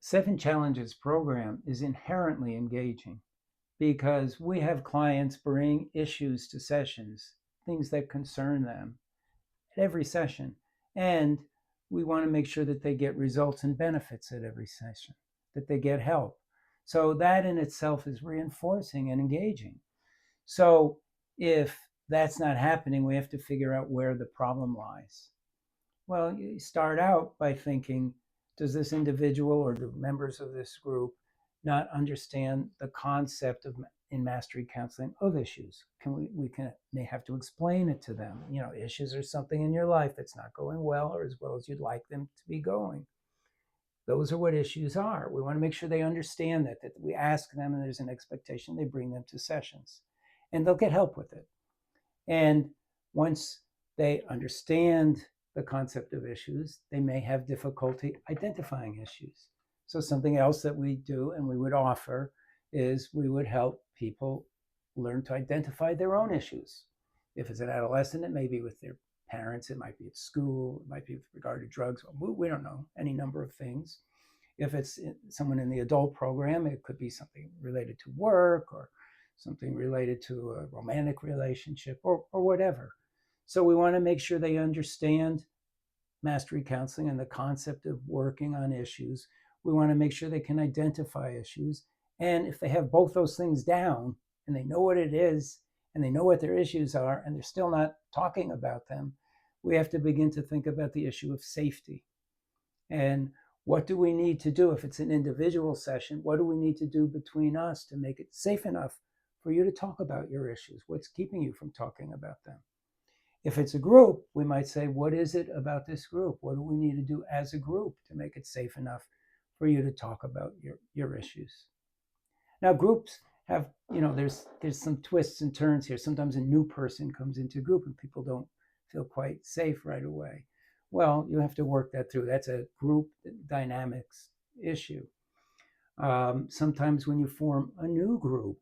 Seven Challenges program is inherently engaging because we have clients bring issues to sessions, things that concern them at every session. And we want to make sure that they get results and benefits at every session, that they get help. So that in itself is reinforcing and engaging. So if that's not happening, we have to figure out where the problem lies. Well, you start out by thinking, does this individual or the members of this group not understand the concept of in mastery counseling of issues? May have to explain it to them. Issues are something in your life that's not going well or as well as you'd like them to be going. Those are what issues are. We want to make sure they understand that we ask them and there's an expectation, they bring them to sessions and they'll get help with it. And once they understand the concept of issues, they may have difficulty identifying issues. So something else that we do and we would offer is we would help people learn to identify their own issues. If it's an adolescent, it may be with their parents, it might be at school, it might be with regard to drugs. We don't know, any number of things. If it's someone in the adult program, it could be something related to work or something related to a romantic relationship or whatever. So we want to make sure they understand mastery counseling and the concept of working on issues. We want to make sure they can identify issues. And if they have both those things down and they know what it is and they know what their issues are and they're still not talking about them, we have to begin to think about the issue of safety. And what do we need to do if it's an individual session? What do we need to do between us to make it safe enough for you to talk about your issues? What's keeping you from talking about them? If it's a group, we might say, what is it about this group? What do we need to do as a group to make it safe enough for you to talk about your issues? Now, groups have, there's some twists and turns here. Sometimes a new person comes into a group and people don't feel quite safe right away. Well, you have to work that through. That's a group dynamics issue. Sometimes when you form a new group,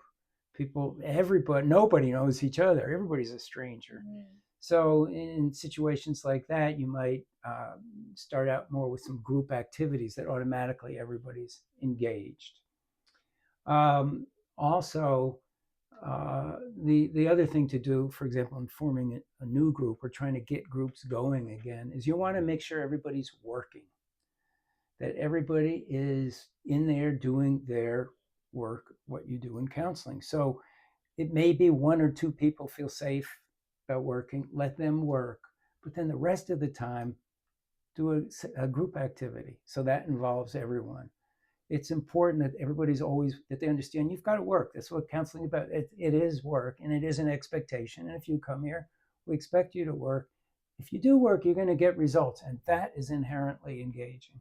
nobody knows each other. Everybody's a stranger. Mm. So in situations like that, you might start out more with some group activities that automatically everybody's engaged. Also, the other thing to do, for example, in forming a new group or trying to get groups going again, is you want to make sure everybody's working, that everybody is in there doing their work, what you do in counseling. So it may be one or two people feel safe about working, let them work, but then the rest of the time do a group activity. So that involves everyone. It's important that that they understand you've got to work. That's what counseling is about. It is work and it is an expectation. And if you come here, we expect you to work. If you do work, you're going to get results. And that is inherently engaging.